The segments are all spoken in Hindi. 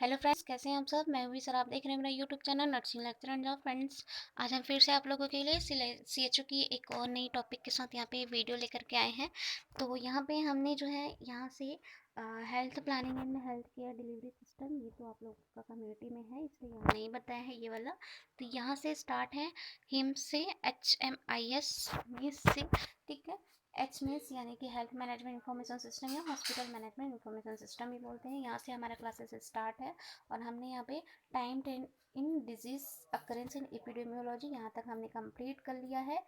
हेलो फ्रेंड्स, कैसे हैं आप सब। मैं हुई सर, आप देख रहे हैं मेरा YouTube channel nursing lecture and job. Friends, आज हम फिर से आप लोगों के लिए सीएचओ की एक और नई टॉपिक के साथ यहाँ पे वीडियो लेकर के आए हैं। तो यहाँ पे हमने जो है यहाँ से health planning and health care delivery system, ये तो आप लोगों का कम्युनिटी में है इसलिए यहाँ नहीं बताया है ये वाला। तो यहाँ से स्टार्ट है हिम्स से, HMIS मिस से, ठीक है। HMIS यानी कि हेल्थ मैनेजमेंट इंफॉर्मेशन सिस्टम या हॉस्पिटल मैनेजमेंट इंफॉर्मेशन सिस्टम भी बोलते हैं। यहाँ से हमारा क्लासेस स्टार्ट है और हमने यहाँ पे time ten in disease occurrence in epidemiology यहाँ तक हमने कंप्लीट कर लिया है।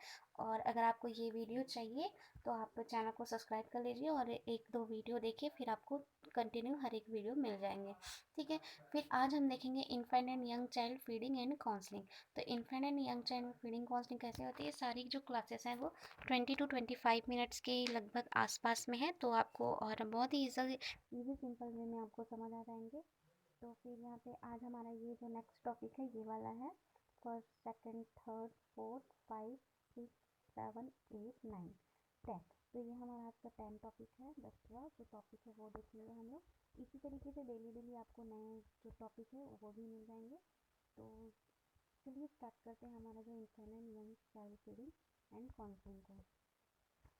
और अगर आपको ये वीडियो चाहिए तो आप चैनल को सब्सक्राइब कर लीजिए और एक दो वीडियो देखिए, फिर आपको कंटिन्यू हर एक वीडियो मिल जाएंगे, ठीक है। फिर आज हम देखेंगे infant and young child feeding and counselling. तो infant and young child feeding counselling कैसे होती है, सारी जो क्लासेस हैं वो 20 to 25 मिनट्स के लगभग आसपास में है, तो आपको और बहुत ही इजी सिंपल वे में आपको समझ आ जाएंगे। तो फिर यहाँ पे आज हमारा ये जो नेक्स्ट टॉपिक है ये वाला है, first second third fourth five six seven eight nine 10। तो ये हमारा आज का 10 टॉपिक है, 10वां जो टॉपिक है वो देखेंगे हम लोग। इसी तरीके से डेली डेली आपको नए जो टॉपिक है वो भी मिल जाएंगे। तो चलिए स्टार्ट करते हैं हमारा जो infant and young child feeding and counselling को।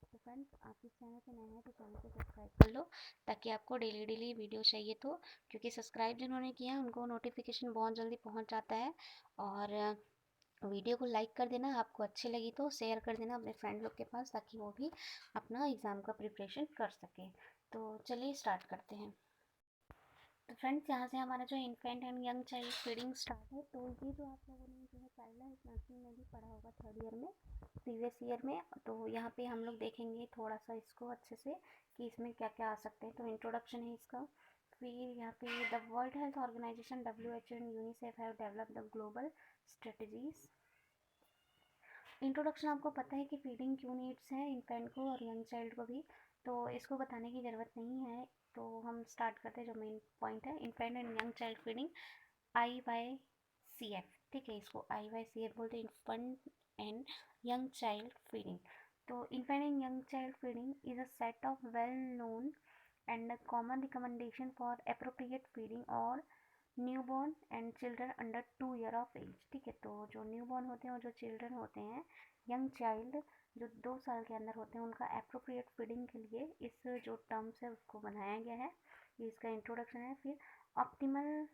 तो फ्रेंड्स, आप इस चैनल पे नए हैं तो चैनल को सब्सक्राइब कर लो ताकि आपको डेली डेली वीडियो चाहिए तो, क्योंकि सब्सक्राइब जिन्होंने किया है उनको नोटिफिकेशन बहुत जल्दी पहुंच जाता है। और वीडियो को लाइक कर देना, आपको अच्छी लगी तो शेयर कर देना अपने फ्रेंड लोग के पास ताकि वो भी अपना एग्ज़ाम का प्रिपरेशन कर सके। तो चलिए स्टार्ट करते हैं। तो फ्रेंड्स, यहाँ से हमारा जो infant and young child feeding start है, तो ये जो आप लोगों ने जो है चाइल्ड नर्सिंग में भी पढ़ा होगा थर्ड ईयर में, प्रीवियस ईयर में। तो यहाँ पे हम लोग देखेंगे थोड़ा सा इसको अच्छे से कि इसमें क्या क्या आ सकते हैं। तो इंट्रोडक्शन है इसका। फिर यहाँ पे the World Health Organization WHO and UNICEF have developed the global strategies. Introduction आपको पता है कि फीडिंग क्यों नीड्स है इन्फेंट को और यंग चाइल्ड को भी, तो इसको बताने की ज़रूरत नहीं है। तो हम स्टार्ट करते हैं जो मेन पॉइंट है, infant and young child feeding, IYCF, ठीक है। इसको IYCF बोलते हैं, infant and young child feeding. तो infant and young child feeding is a set of well known and common recommendation for appropriate feeding और newborn and children under 2 year of age, ठीक है। तो जो न्यूबॉर्न होते हैं और जो चिल्ड्रन होते हैं, यंग चाइल्ड जो 2 साल के अंदर होते हैं, उनका अप्रोप्रिएट फीडिंग के लिए इस जो टर्म्स है उसको बनाया गया है। ये इसका इंट्रोडक्शन है। फिर optimal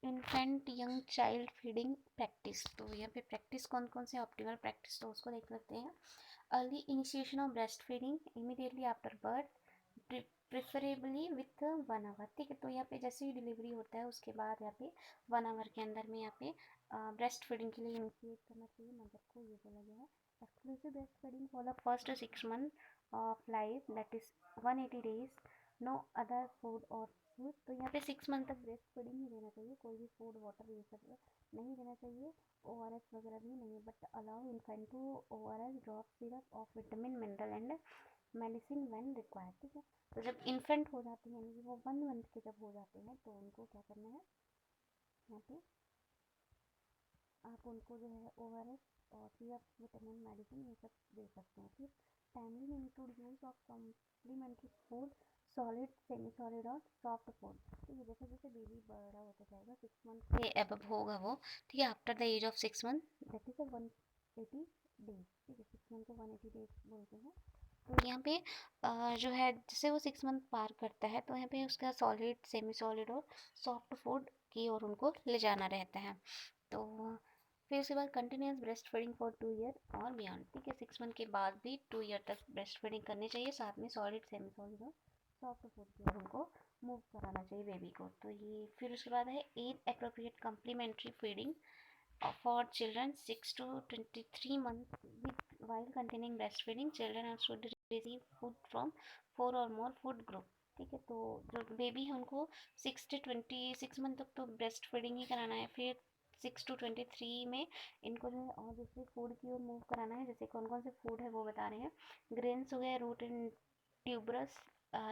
infant young child feeding practice, तो यहाँ पे प्रैक्टिस कौन कौन से ऑप्टिमल प्रैक्टिस तो उसको देख लेते हैं। Early initiation of breast feeding immediately after birth, preferably with 1 hour, ठीक है। तो यहाँ पे जैसे ही डिलीवरी होता है उसके बाद यहाँ पे 1 आवर के अंदर में यहाँ पे ब्रेस्ट फीडिंग के लिए इनिशिएट करना चाहिए मदर को, ये बोला गया है। Exclusive breast feeding for the first 6 month of life, that is 180 days, no other food और फूड। तो यहाँ पे 6 मंथ तक ब्रेस्ट फीडिंग ही देना चाहिए, कोई भी फूड वाटर ये सब नहीं देना चाहिए। ORS वगैरह भी नहीं, but allow infant to ORS drop syrup of vitamin mineral and medicine when required, ठीक है। तो जब इन्फेंट हो जाते हैं यानी कि वो 1 मंथ के जब हो जाते हैं तो उनको क्या करना है, यहाँ पे आप उनको जो है ORS और सिरप विटामिन मेडिसिन ये सब दे सकते हैं। फिर timely introduce of complementary food, solid semi solid और सॉफ्ट फूड। तो ये जैसे जैसे बेबी बड़ा होता जाएगा, 6 मंथ के एबव होगा वो, ठीक है, after the age of 6 month that is 180 days, ठीक है। 6 मंथ को 180 डेज बोलते हैं। तो यहाँ पे जो है जैसे वो 6 मंथ पार करता है तो यहाँ पे उसका सॉलिड सेमी सॉलिड और सॉफ्ट फूड की ओर उनको ले जाना रहता है। तो फिर उसके बाद continuous breast feeding for 2 year और बियॉन्ड, ठीक है। 6 मंथ के बाद भी 2 ईयर तक ब्रेस्ट फीडिंग करनी चाहिए, साथ में सॉलिड सेमी सॉलिड और सॉफ्ट फूड की ओर उनको मूव कराना चाहिए बेबी को। तो ये फिर उसके बाद है age appropriate complementary feeding for children 6 to 23 months with while containing breastfeeding children should receive food from 4 or more food group, ठीक है। तो जो बेबी है उनको 6 to 26 मंथ तक तो ब्रेस्ट फीडिंग ही कराना है। फिर 6 to 23 में इनको जो है और दूसरे फूड की ओर मूव कराना है। जैसे कौन कौन से फूड है वो बता रहे हैं। ग्रेन्स हो गए, root and tubers,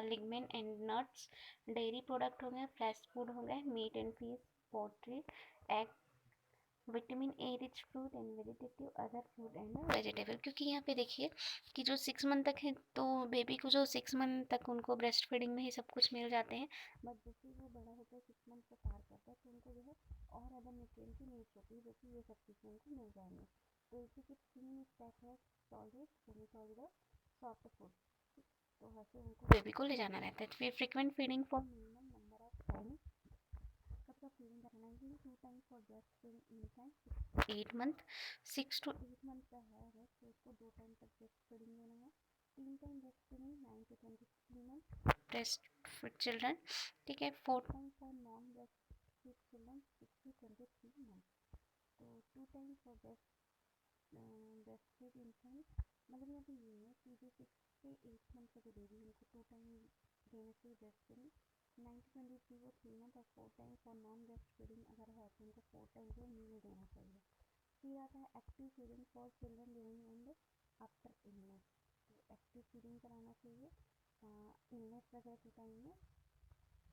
legumes and nuts, dairy product हो गए, फ्रेश फूड हो गए, meat and fish, poultry, egg, vitamin A rich fruit and vegetative, other fruit and vegetable. क्योंकि यहाँ पे देखिए कि जो 6 मंथ तक है तो बेबी को जो 6 मंथ तक उनको ब्रेस्ट फीडिंग में ही सब कुछ मिल जाते हैं, बट जैसे वो बड़ा होता है 6 मंथ को पार करता है और अदर न्यूट्रिएंट की नीड्स होती है जो कि ये सब चीज़ें उनको मिल जाएंगे। तो इसी की तीन स्टेप है, सॉलिड, सेमी सॉलिड और सॉफ्ट फूड। तो वैसे उनको बेबी को ले जाना रहता है। फिर frequent feeding for minimum number of time, कब कब फीडिंग कराना है, 2 time for breast feeding infant 8 month, 6 to 8 month का है तो उसको 2 टाइम तक ब्रेस्ट फीडिंग देना है। 3 time breast feeding 9 to 23 month breast fit children, ठीक है। 4 time for non breast fit children 6 to 23 month. तो 2 time for breast feed infant, मतलब यहाँ पे ये है कि जो 6 से 8 मंथ का जो बेबी है उनको 2 टाइम देना चाहिए ब्रेस्ट फीडिंग, 9 to 23 को 3 मंथ, और 4 time for non breast feeding अगर है तो उनको 4 टाइम जो मील देना चाहिए। फिर आता है active feeding for children during and after illness. तो एक्टिव फीडिंग कराना चाहिए इलनेस वगैरह के टाइम में,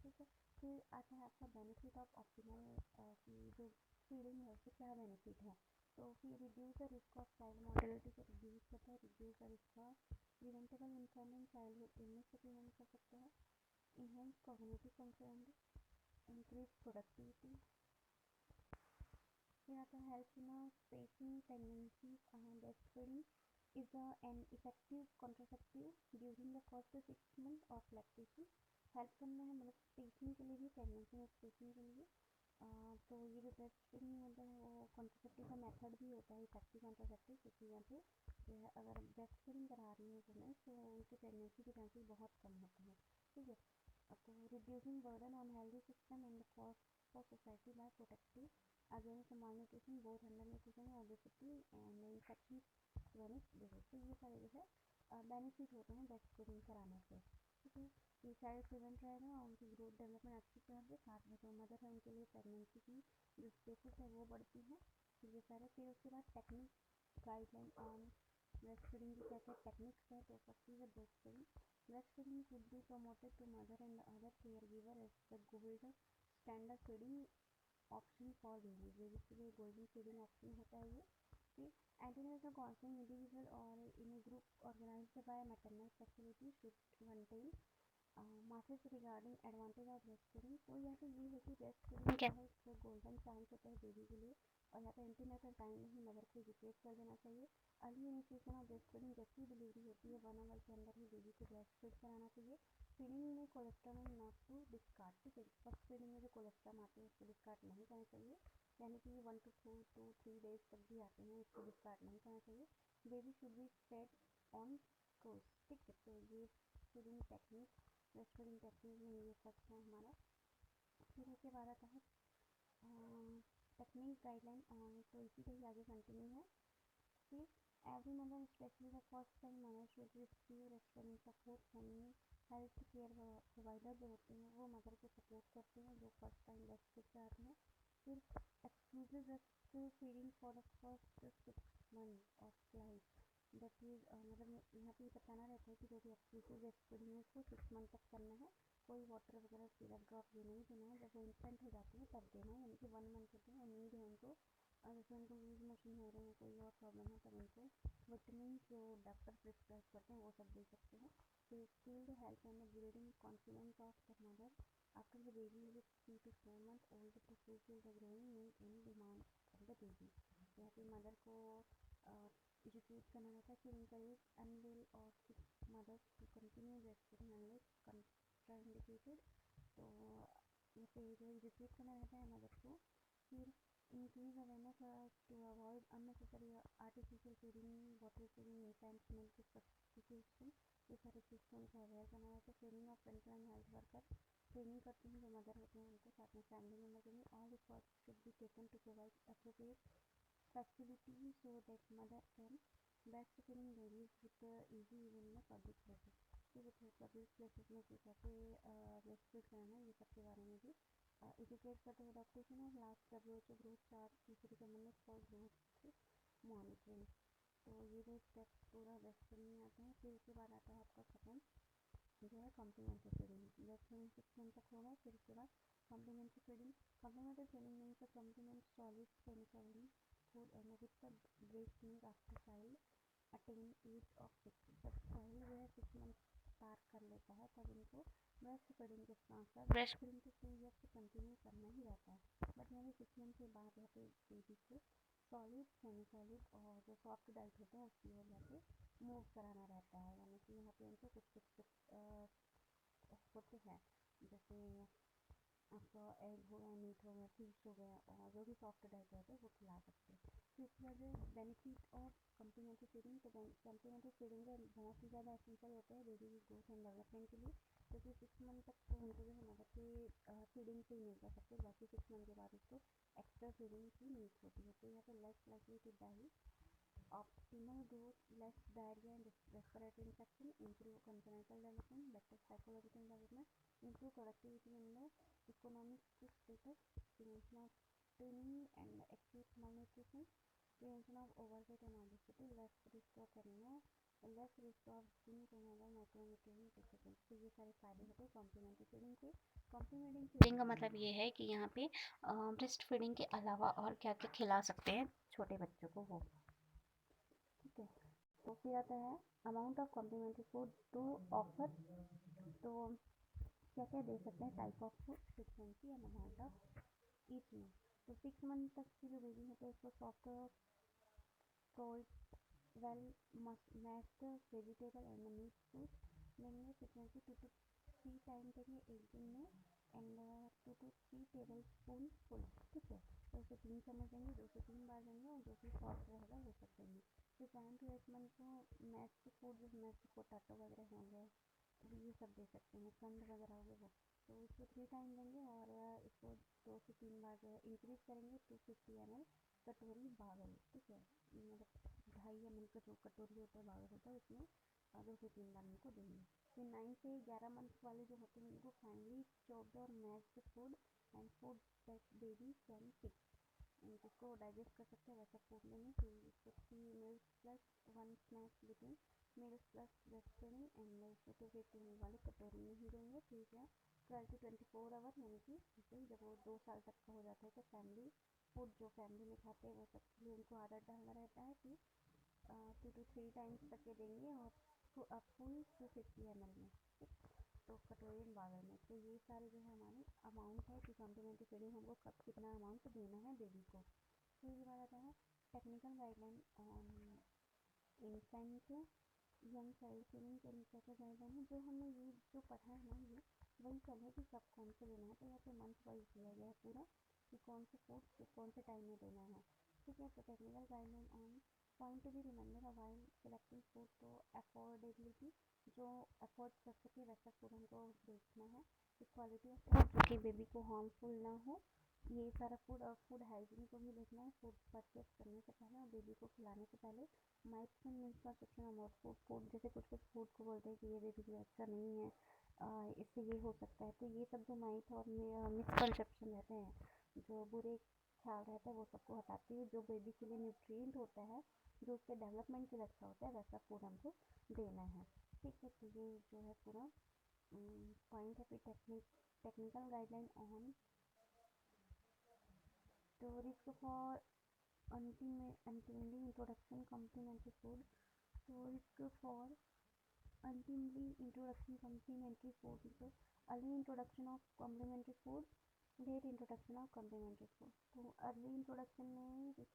ठीक है। फिर आता है आपका बेनिफिट ऑफ ऑप्टिमल, की जो फीडिंग है उससे क्या बेनिफिट है। तो फिर reduce the risk of child mortality को रिड्यूस करता है, reduce the risk of preventable infant childhood illness से प्रिवेंट कर सकता है, enhance cognitive function, increase productivity. फिर आता है help in spacing pregnancy, breast feeding is an effective contraceptive during the first 6 months of lactation। Help करना है मतलब स्पेसिंग के लिए भी, प्रेगनेंसी में स्पेसिंग के लिए। तो ये जो ब्रेस्ट फीडिंग होता है वो कॉन्ट्रासेप्टिव का मेथड भी होता है, इफेक्टिव कॉन्ट्रासेप्टिव, क्योंकि यहाँ पे जो है अगर ब्रेस्ट फीडिंग करा रही है वुमेन तो उनकी प्रेगनेंसी के चांसेस बहुत कम होते हैं, ठीक है। तो reducing burden on healthy system and cost for society bye protective against malnutrition, both undernutrition and obesity and infections chronic disease। तो ये सारे जो है बेनिफिट होते हैं ब्रेस्ट फीडिंग कराने से, ठीक है। ये चाइल्ड प्रिवेंट रहेगा और उनकी ग्रोथ डेवलपमेंट अच्छी से होगी, साथ में जो मदर है उनके लिए प्रेगनेंसी की जो स्टेटस है वो बढ़ती है। ये सारे, फिर उसके बाद technique guideline on breast feeding की क्या क्या टेक्निक्स है। तो फर्स्ट है breast feeding, breast feeding should be promoted to mother and other care giver as the gold standard feeding option for babies, babies के लिए गोल्डन फीडिंग ऑप्शन होता है ये। फिर antenatal counseling individual or in a group organized by maternal facility should contain message regarding advantage of breast feeding. तो यहाँ पे ये है कि ब्रेस्ट फीडिंग क्या है, इसका गोल्डन चांस होता है बेबी के लिए, और यहाँ पे एंटीनेटल टाइम में ही मदर को एजुकेट कर देना चाहिए। Early initiation of breast feeding, जैसी डिलीवरी होती है 1 आवर के अंदर ही बेबी को ब्रेस्ट फीड कराना चाहिए। फीडिंग में कोलेस्ट्रॉल नॉट टू डिस्कार्ड, ठीक है। फर्स्ट फीडिंग में जो कोलेस्ट्रॉल आते हैं उसको डिस्कार्ड नहीं करना चाहिए, यानी कि 1 to 2 to 3 डेज तक भी आते हैं, इसको डिस्कार्ड नहीं करना चाहिए। Baby should be fed on course, ठीक है। तो ये feeding technique, breast feeding technique में ये सब है हमारा। फिर उसके बाद आता है टेक्निक गाइडलाइन, तो इसी के ही आगे कंटिन्यू है। फिर every mother specially the first time mother should receive restaurant support from health care provider जो होते हैं वो मदर को सपोर्ट करते हैं जो फर्स्ट टाइम ब्रेस्ट फीड कराते हैं। फिर exclusive breast feeding for the first 6 month of life, that is मतलब यहाँ पे बताना रहता है कि जो भी एक्सक्लूसिव ब्रेस्ट फीडिंग है उसको 6 मंथ तक करना है, कोई वाटर वगैरह सिरप ड्रॉप ये नहीं देना है, जब वो इन्फेंट हो जाते हैं तब देना है, यानी कि 1 मंथ होते हैं और नीड है उनको, और जैसे उनको लूज मोशन हो रहे हैं कोई और प्रॉब्लम है तब उनको विटामिन जो डॉक्टर प्रिस्क्राइब करते हैं वो सब दे सकते हैं। फिर skilled help and breeding confidence of the mother after the baby is 3 to 4 months old to fulfil the growing need and demand of the baby. यहाँ पे मदर को एजुकेट करना रहता है। फिर encourage unwell or sick mothers to continue breastfeeding unless contraindicated। तो यहाँ पे जो एजुकेट करना रहता है मदर को। फिर increase awareness to avoid unnecessary artificial feeding, bottle feeding, infant milk substitution, ये सारी चीज़ को उनको अवेयर करना रहता है। Training of frontline health worker, training करते हैं जो मदर होते हैं उनको, साथ में फैमिली मेम्बर भी। All efforts should be taken to provide appropriate facility so that mother can breastfeeding babies with easy even in public places। ठीक है, तो पब्लिक प्लेसेस में कैसे ब्रेस्ट फीड कराना है ये सब के बारे में भी एजुकेट करते हैं। Adaptation of last WHO growth chart is recommended for growth monitoring. तो ये जो स्टेप्स पूरा ब्रेस्ट फीडिंग में आते हैं। फिर उसके बाद आता है आपका सेकेंड जो है complementary feeding, breast feeding 6 month तक होगा। फिर उसके बाद complementary feeding, complementary feeding means complement solid semi solid food and with the breast milk after child attain age of 6। जब चाइल्ड जो है 6 मंथ पार कर लेता है तब उनको ब्रेस्ट फीडिंग के साथ साथ ब्रेस्ट फीडिंग तो 2 ईयर से कंटिन्यू करना ही रहता है, बट यहाँ पे 6 मंथ के बाद यहाँ पे बेबी को सॉलिड, सेमी सॉलिड और जो सॉफ्ट डाइट होते हैं उसकी ओर यहाँ पे मूव कराना रहता है। यानी कि यहाँ पे उनको कुछ होते हैं, जैसे आपका एग हो गया, मीट हो गया, फिश हो गया, और जो भी सॉफ्ट डाइट रहते हैं वो खिला सकते हैं। तो इसकी वजह बेनिफिट ऑफ कम्प्लीमेंट्री फीडिंग, तो कम्प्लीमेंट्री फीडिंग का बहुत ही ज़्यादा एसेंशियल होते हैं बेबी की ग्रोथ एंड डेवलपमेंट के लिए, क्योंकि 6 मंथ तक तो उनको जो है मदर के फीडिंग से ही मिलता है सब कुछ, बाकी 6 मंथ के बाद उसको एक्स्ट्रा फीडिंग की नीड्स होती है। तो यहाँ पे less likely to die, optimal growth, less diarrhea and respiratory infection, improve congenital development, better psychological development, improve productivity in the economic status, prevention of training and acute malnutrition, prevention of overweight and obesity, less risk of anemia, less risk of zinc and other micronutrient deficiency। तो ये सारे फायदे होते हैं कॉम्प्लीमेंट्री फीडिंग के। कॉम्प्लीमेंट्री फीडिंग का मतलब ये है कि यहाँ पे ब्रेस्ट फीडिंग के अलावा और क्या क्या खिला सकते हैं छोटे बच्चों को वो, ठीक है। तो फिर आता है amount of complementary food to offer, तो क्या क्या दे सकते हैं, type of food, frequency and amount of each में। तो 6 मंथ तक की जो बेबी है तो उसको सॉफ्ट फ्रोइड well mashed vegetable and meat food देंगे, फ्रिक्वेंसी 2 to 3 टाइम देंगे एक दिन में, and 2 to 3 table spoon full, ठीक है। तो उसे 3 चम्मच देंगे, 2 से 3 बार देंगे, और जो भी सॉफ्ट रहेगा वो सब देंगे। फिर 7 to 8 मंथ को मैश्ड फूड, जैसे मैश्ड पोटैटो वगैरह होंगे, ये सब दे सकते हैं, कंद वगैरह हो गए वो, तो इसको 3 टाइम देंगे, और इसको 2 से 3 बार जो है इंक्रीज करेंगे 250 ml कटोरी बागल, ठीक है। मतलब 2.5 ml का जो कटोरी होता है बागल होता है उसमें 2 से 3 बार इनको देंगे। फिर 9 से 11 मंथ वाले जो होते हैं उनको फाइनली चॉप्ड और mashed food and food that baby can pick, जिसको डाइजेस्ट कर सकते हैं वैसा फूड लेंगे। फिर इसको 3 meals plus 1 snacks between meals plus breast feeding, and इसको 250 ml वाले कटोरी में ही देंगे। फिर क्या 12 to 24 आवर, यानी कि जैसे जब वो 2 साल तक का हो जाता है तो फैमिली फूड जो फैमिली में खाते हैं वो सब के लिए उनको आदत डालना रहता है कि 2 to 3 टाइम्स तक के देंगे, और फुल 250 ml में, ठीक। तो कटोरी बागल में, तो ये सारे जो है हमारे अमाउंट है कि कॉम्प्लीमेंट्री फीडिंग हमको कब कितना अमाउंट देना है बेबी को। फिर उसके बाद आता है technical guideline on infant young child feeding के क्या क्या गाइडलाइन है, जो हमने ये जो पढ़ा है ना ये वही सब है कि कब कौन से देना है। तो यहाँ पे मंथ वाइज दिया गया है पूरा कि कौन से फूड कौन से टाइम में देना है, ठीक है। तो technical guideline on point to be remember while selecting food, तो अफोर्डेबिलिटी, जो अफोर्ड कर सके वैसा फूड हमको देखना है, क्वालिटी ऑफ फूड जो कि बेबी को हार्मफुल ना हो, ये सारा फूड, और फूड हाइजीन को भी देखना है फूड परचेज करने से पहले और बेबी को खिलाने से पहले। Mites and misconception about food, जैसे कुछ कुछ फूड को बोलते हैं कि ये बेबी के लिए अच्छा नहीं है, इससे ये हो सकता है, तो ये सब जो माइट और मिसकंसेप्शन रहते हैं, जो बुरे ख्याल रहता है, वो सबको हटाते हुए जो बेबी के लिए न्यूट्रिएंट होता है, जो उसके डेवलपमेंट के लिए अच्छा होता है, वैसा फूड हमको देना है, ठीक है। तो ये जो है पूरा पॉइंट है। फिर टेक्निकल गाइडलाइन ऑन तो risk for untimely introduction complementary food, so risk for untimely introduction complementary food, so early introduction of complementary food, late introduction of complementary food। तो early introduction में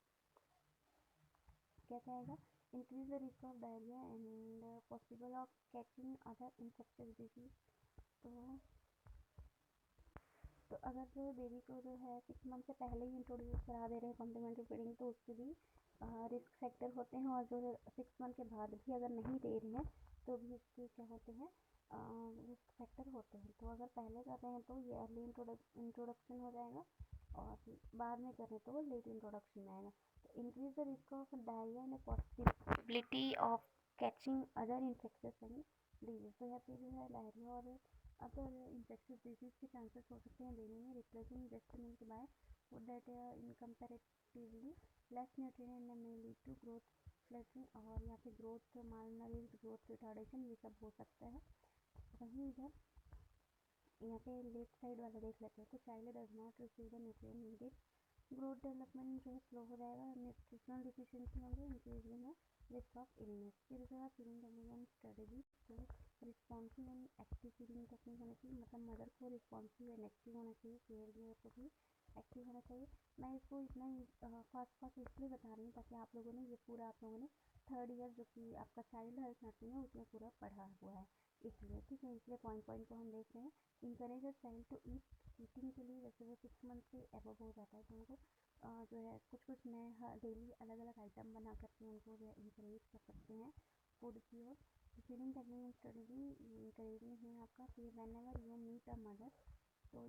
क्या कहेगा, increase the risk of diarrhea and possible of catching other infectious disease। तो अगर जो बेबी को जो है 6 मंथ से पहले ही इंट्रोड्यूस करा दे रहे हैं कॉम्प्लीमेंट्री फीडिंग, तो उसके भी रिस्क फैक्टर होते हैं, और जो 6 मंथ के बाद भी अगर नहीं दे रहे हैं तो भी उसके क्या होते हैं, रिस्क फैक्टर होते हैं। तो अगर पहले कर रहे हैं तो ये अर्ली इंट्रोडक्शन हो जाएगा, और बाद में करें तो वो लेट इंट्रोडक्शन में आएगा। तो increase the risk of diarrhoea and possibility of catching other infectious and disease. तो यहाँ पे जो है डायरिया और अदर इन्फेक्शस डिजीज के चांसेस हो सकते हैं देने में। Replacing breast milk by food that in comparatively less nutrient and may lead to growth flattering, और यहाँ पे ग्रोथ मालनरिश्ड, ग्रोथ रिटार्डेशन, ये सब हो सकता है। वहीं इधर यहाँ पे लेफ्ट साइड वाला देख लेते हैं, तो child does not receive the nutrient needed, growth development जो है स्लो हो जाएगा, न्यूट्रिशनल डिफिशिएंसी होंगे, इंक्रीजिंग है रिस्क ऑफ इलनेस। फिर उसके बाद फीडिंग टेक्निक एंड स्ट्रेटजी, तो responsive and active feeding technique होनी चाहिए, मतलब मदर को रिस्पॉन्सिव एंड एक्टिव होना चाहिए, केयर गिवर को भी एक्टिव होना चाहिए। मैं इसको इतना फास्ट फास्ट इसलिए बता रही हूँ ताकि आप लोगों ने ये पूरा आप लोगों ने थर्ड ईयर जो कि आपका चाइल्ड हेल्थ नर्सिंग है उसमें पूरा पढ़ा हुआ है, इसलिए ठीक है। इसलिए पॉइंट पॉइंट को हम देख रहे हैं। Encourage a child to eat, eating के लिए जैसे वो 6 मंथ से एबव हो जाता है तो उनको जो है कुछ कुछ नए डेली अलग अलग आइटम बना करके उनको जो है इंकरेज कर सकते हैं फूड की ओर। Feeding technique and strategy encouraging है आपका कि whenever you meet a mother तो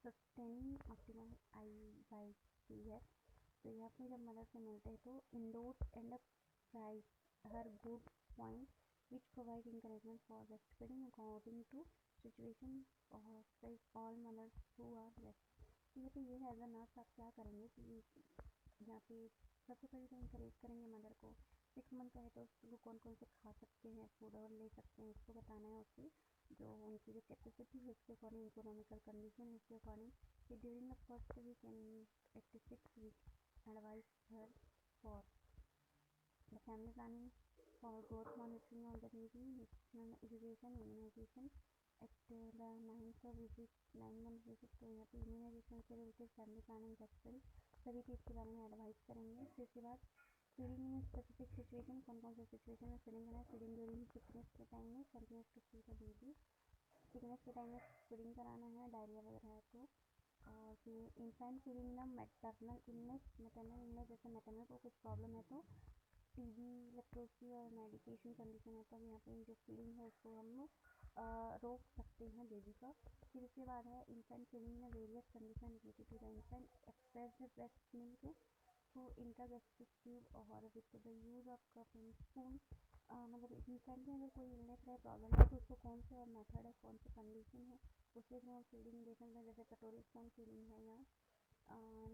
सस्टेनिंग ऑप्टिमल आई बाई है। तो यहाँ पे जब मदर से मिलते हैं तो endorse and praise her good point which provide encouragement for breastfeeding according to situation of all mothers who are breast। तो ये एज अ नर्स आप क्या करेंगे कि यहाँ पे सबसे पहले तो इंकरेज करेंगे मदर को। 6 मंथ का है तो उसको कौन कौन से खा सकते हैं फूड और ले सकते हैं उसको बताना है, उसकी जो उनकी जो कैपेसिटी है उसके अकॉर्डिंग, इकोनॉमिकल कंडीशन है उसके अकॉर्डिंग। कि during the first week and 86 week advice her for the family planning for growth monitoring of the baby, nutritional education, immunization at the 9th visit। तो यहाँ पे इम्यूनाइजेशन से रिलेटेड फैमिली प्लानिंग ब्रेस्ट सभी चीज़ के बारे में एडवाइस करेंगे। फिर उसके बाद फीडिंग में स्पेसिफिक सिचुएशन, कौन कौन से सिचुएशन में फीडिंग करना है। फीडिंग ड्यूरिंग सिकनेस के टाइम में continues to feed the baby, sickness के टाइम में फीडिंग कराना है, डायरिया वगैरह है तो। और फिर इन्फेंट फीडिंग ना मैटरनल इलनेस जैसे मैटरनल को कुछ प्रॉब्लम है तो टीबी, लेप्रोसी और मेडिकेशन कंडीशन है तो अब यहाँ पे जो फीडिंग है उसको हम रोक सकते हैं बेबी का। फिर उसके बाद है इन्फेंट फीडिंग में various condition related to the infant express the breast milk through intragastric tube और with the use of cup and spoon. मतलब इन्फेंट में अगर कोई इलनेस है, प्रॉब्लम है तो उसको कौन सा मेथड है, कौन सी कंडीशन है उसके थ्रू हम फीडिंग दे सकते हैं। जैसे कटोरी स्पून फीडिंग है या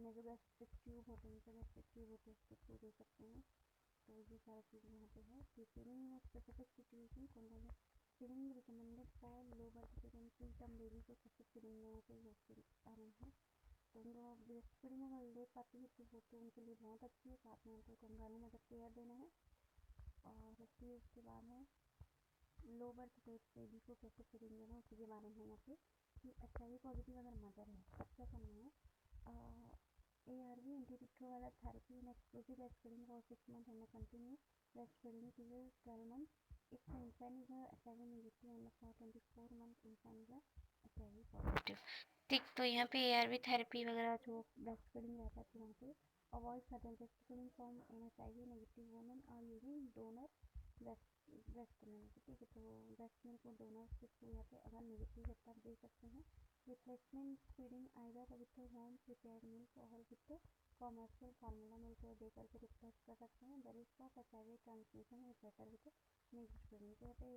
नेजोगैस्ट्रिक ट्यूब होते हैं, इंट्रागैस्ट्रिक ट्यूब होते हैं उसके थ्रू दे सकते हैं। तो ये सारा चीज़ यहाँ पे है। फिर फीडिंग में स्पेसिफिक सिचुएशन कौन कौन है। Feeding recommended for low birth weight and pre term baby को सबसे फीडिंग देना चाहिए उसके बारे में है। तो उनको ब्रेस्ट फीडिंग अगर ले पाती है तो वो तो उनके लिए बहुत अच्छी है। साथ में उनको कंगारू मदर केयर देना है। और फिर उसके बाद है लो बर्थ वेट बेबी को कैसे फीडिंग देना उसी के बारे में यहाँ पे कि HIV पॉजिटिव अगर मदर है तब क्या करना है। ARV antiretroviral therapy and exclusive breastfeeding for 6 months and continue breastfeeding till 12 months. If the infant is HIV negative and for 24 months infant is HIV positive। ठीक, तो यहाँ पे ARV थेरेपी वगैरह जो ब्रेस्ट फीडिंग रहता है तो वहाँ पे अवॉइड करते हैं breast feeding from an HIV negative women और यूजिंग डोनर ब्रेस्ट मिल्क। ठीक है, तो ब्रेस्ट मिल्क को डोनर के थ्रू यहाँ पे अगर नेगेटिव है तब दे सकते हैं। Replacement feeding either with home prepared milk और विथ कॉमर्शियल फार्मूला मिल्क दे करके रिप्लेस कर सकते हैं। The risk of HIV transmission is better with mix feeding. तो यहाँ पे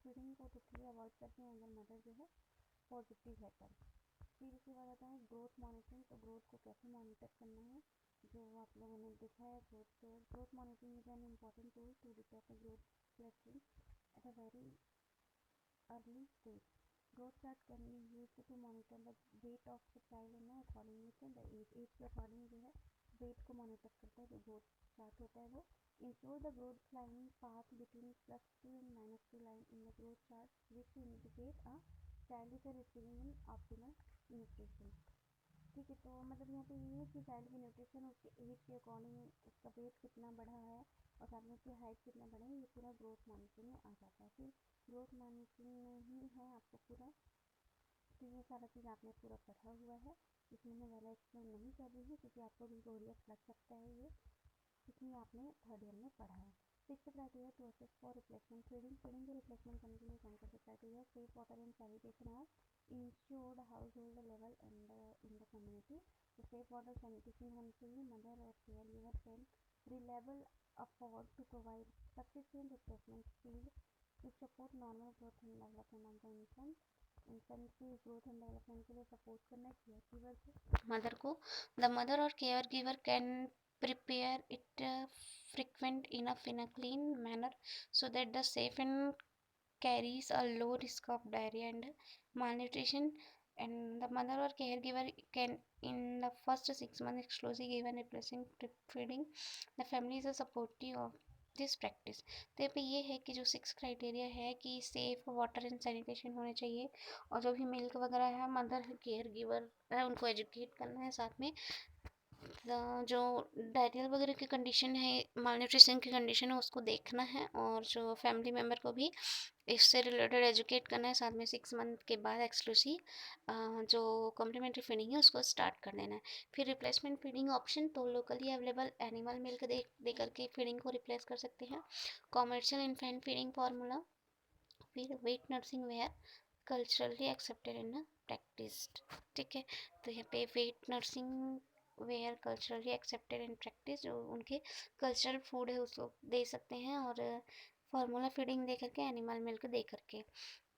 फीडिंग को टोटली अवॉइड करते हैं अगर मदर जो है पॉजिटिव है तब। फिर उसके बाद आता है ग्रोथ मॉनिटरिंग। तो ग्रोथ को कैसे मॉनिटर करना है जो आप लोगों ने देखा है। Growth monitoring is an important tool to detect growth clustering at a very early stage. Growth chart can be use to monitor the weight of the child in according with the age के अकॉर्डिंग जो है वेट को मॉनिटर करता है। जो ग्रोथ चार्ट होता है वो ensure the growth line path between +2 and -2 line in the growth chart which indicate a child is receiving end optimal nutrition. ठीक है, तो मतलब यहाँ पे ये है कि चाइल्ड की न्यूट्रिशन उसके एज के अकॉर्डिंग उसका वेट कितना बढ़ा है और साथ में उसकी हाइट कितना बढ़ा है ये पूरा ग्रोथ मॉनिटरिंग में आ जाता है। फिर ग्रोथ मॉनिटरिंग में ही है आपको पूरा, तो ये सारा चीज़ आपने पूरा पढ़ा हुआ है। इसमें मैं ज़्यादा एक्सप्लेन नहीं कर रही हूँ क्योंकि आपको भी बोरियत लग सकता है ये, इसलिए आपने थर्ड ईयर में पढ़ा है। Six criteria to assess for replacement feeding. Feeding को रिप्लेसमेंट करने के लिए कौन कौन से criteria. Safe water and sanitation are ensured household level and in the community. तो सेफ वाटर सैनिटेशन होनी चाहिए। मदर और care giver can reliable afford to provide sufficient replacement feed to support normal growth and development of the infant. Infant की ग्रोथ एंड डेवलपमेंट के लिए सपोर्ट करना केयर गिवर को, मदर को। द मदर और care giver can prepare it frequent enough in a clean manner so that the safe and carries a low risk of diarrhea and malnutrition. And the mother or caregiver can in the first 6 months exclusively given replacing feeding. The family is a supportive of this practice. तो यहाँ पे ये है कि जो 6 क्राइटेरिया है कि सेफ वाटर एंड सैनिटेशन होने चाहिए, और जो भी मिल्क वगैरह है, मदर केयर गिवर है, उनको एजुकेट करना है। साथ में जो डायरियल वगैरह की कंडीशन है, माल न्यूट्रिशन की कंडीशन है, उसको देखना है, और जो फैमिली मेम्बर को भी इससे रिलेटेड एजुकेट करना है। साथ में 6 मंथ के बाद एक्सक्लूसिव जो कॉम्प्लीमेंट्री फीडिंग है उसको स्टार्ट कर देना है। फिर रिप्लेसमेंट फीडिंग ऑप्शन, तो लोकली अवेलेबल एनिमल मिल्क दे करके फीडिंग को रिप्लेस कर सकते हैं। Commercial infant feeding formula. फिर wet nursing where culturally accepted in practice. ठीक है, तो यहाँ पे wet nursing where culturally accepted in practice, जो उनके कल्चरल फूड है उसको दे सकते हैं, और फार्मूला फीडिंग दे करके, एनिमल मिल्क दे करके।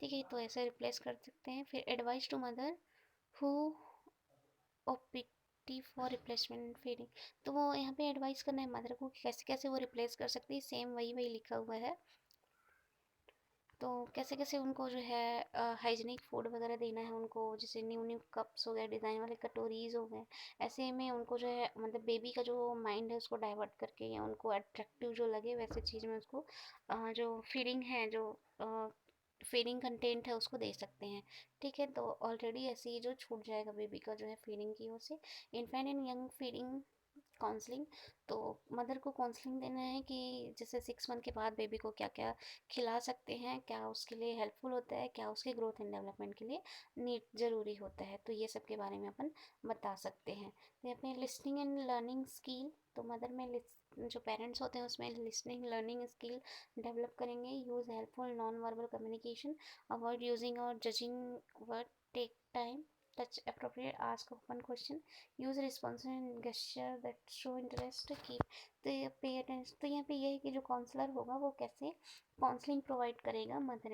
ठीक है, तो ऐसे रिप्लेस कर सकते हैं। फिर advice to mother who opt for replacement feeding, तो वो यहाँ पे एडवाइस करना है मदर को कि कैसे कैसे वो रिप्लेस कर सकती है। सेम वही वही लिखा हुआ है। तो कैसे कैसे उनको जो है हाइजीनिक फूड वगैरह देना है उनको, जैसे न्यू न्यू कप्स हो गए, डिज़ाइन वाले कटोरीज हो गए। ऐसे में उनको जो है, मतलब बेबी का जो माइंड है उसको डाइवर्ट करके, या उनको अट्रैक्टिव जो लगे वैसे चीज़ में उसको जो फीडिंग है, जो फीडिंग कंटेंट है उसको दे सकते हैं। ठीक है, तो ऑलरेडी ऐसे ही जो छूट जाएगा बेबी का जो है फीडिंग की ओर से। Infant and young feeding counselling, तो मदर को काउंसलिंग देना है कि जैसे 6 मंथ के बाद बेबी को क्या क्या खिला सकते हैं, क्या उसके लिए हेल्पफुल होता है, क्या उसके ग्रोथ एंड डेवलपमेंट के लिए नीड ज़रूरी होता है, तो ये सब के बारे में अपन बता सकते हैं। तो यहाँ पे लिसनिंग एंड लर्निंग स्किल, तो मदर में जो पेरेंट्स होते हैं उसमें लिसनिंग लर्निंग स्किल डेवलप करेंगे। Use helpful non verbal communication, avoid using और judging word, take time, touch appropriate, ask open question, use responsive and gesture that show interest, keep तो पे अटेंशन। तो यहाँ पे ये है कि जो काउंसलर होगा वो कैसे काउंसलिंग प्रोवाइड करेगा मदर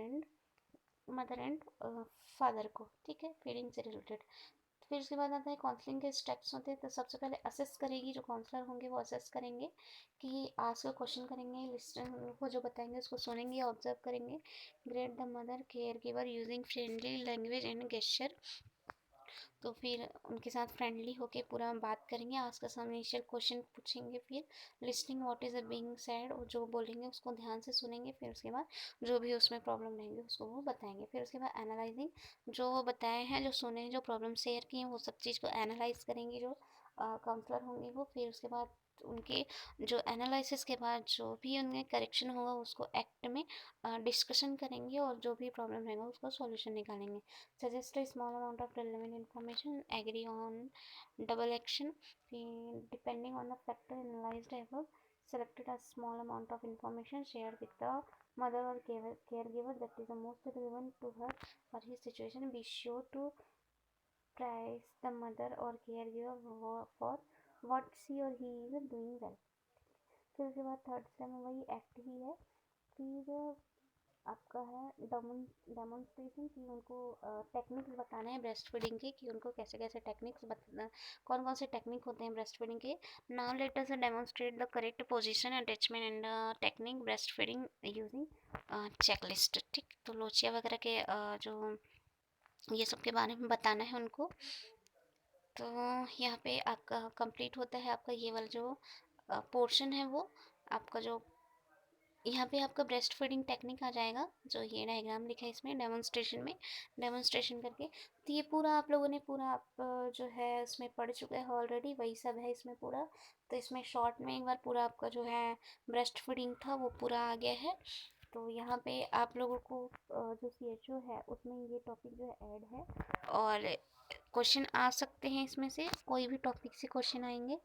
एंड फादर को। ठीक है, फीडिंग से रिलेटेड। फिर उसके बाद आता है काउंसलिंग के स्टेप्स होते हैं। तो सबसे पहले असेस करेगी, जो काउंसलर होंगे वो असेस करेंगे कि आस्क क्वेश्चन करेंगे, लिस्टन को जो बताएंगे उसको सुनेंगे, ऑब्जर्व करेंगे। Grade the mother care giver using friendly language and gesture, तो फिर उनके साथ फ्रेंडली होके पूरा बात करेंगे, आस्क सम इनिशियल क्वेश्चन पूछेंगे। फिर listing what is being said, और जो बोलेंगे उसको ध्यान से सुनेंगे। फिर उसके बाद जो भी उसमें प्रॉब्लम रहेंगे उसको वो बताएंगे। फिर उसके बाद एनालाइजिंग, जो वो बताए हैं, जो सुने हैं, जो प्रॉब्लम शेयर की हैं, वो सब चीज़ को एनालाइज करेंगे जो काउंसलर होंगे वो। फिर उसके बाद उनके जो एनालिसिस के बाद जो भी उनमें करेक्शन होगा उसको एक्ट में डिस्कशन करेंगे, और जो भी प्रॉब्लम रहेगा उसका सॉल्यूशन निकालेंगे। Suggest a small amount of relevant information, agree on double action, depending on the factor analyzed above, selected a small amount of information shared with the mother or caregiver that is the most relevant to her or his situation. Be sure to praise the mother or caregiver for what she or he is doing well. फिर उसके बाद थर्ड स्टेप में वही एक्ट ही है। फिर आपका है डेमोन्स्ट्रेशन, कि उनको टेक्निक्स बताना है ब्रेस्ट फीडिंग के, कि उनको कैसे कैसे टेक्निक्स कौन कौन से टेक्निक होते हैं ब्रेस्ट फीडिंग के। Now let us demonstrate the correct position, attachment and technique breast feeding using checklist. ठीक, तो लोचिया वगैरह के जो ये सब के बारे में बताना है उनको। तो यहाँ पे आपका कंप्लीट होता है आपका ये वाला जो पोर्शन है वो। आपका जो यहाँ पे आपका ब्रेस्ट फीडिंग टेक्निक आ जाएगा, जो ये डायग्राम लिखा है इसमें डेमोन्स्ट्रेशन में, डेमोन्स्ट्रेशन करके। तो ये पूरा आप लोगों ने पूरा आप जो है इसमें पढ़ चुके हैं ऑलरेडी, वही सब है इसमें पूरा। तो इसमें शॉर्ट में एक बार पूरा आपका जो है ब्रेस्ट फीडिंग था वो पूरा आ गया है। तो यहाँ पे आप लोगों को जो CHO है उसमें ये टॉपिक जो है ऐड है, और क्वेश्चन आ सकते हैं इसमें से, कोई भी टॉपिक से क्वेश्चन आएंगे।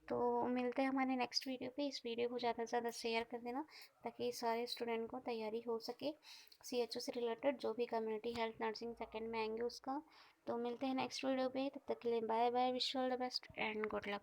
तो मिलते हैं हमारे नेक्स्ट वीडियो पे। इस वीडियो को ज़्यादा से ज़्यादा शेयर कर देना ताकि सारे स्टूडेंट को तैयारी हो सके CHO से रिलेटेड, जो भी कम्युनिटी हेल्थ नर्सिंग सेकंड में आएंगे उसका। तो मिलते हैं नेक्स्ट वीडियो पे, तब तक के लिए bye bye, wish all the best and good luck.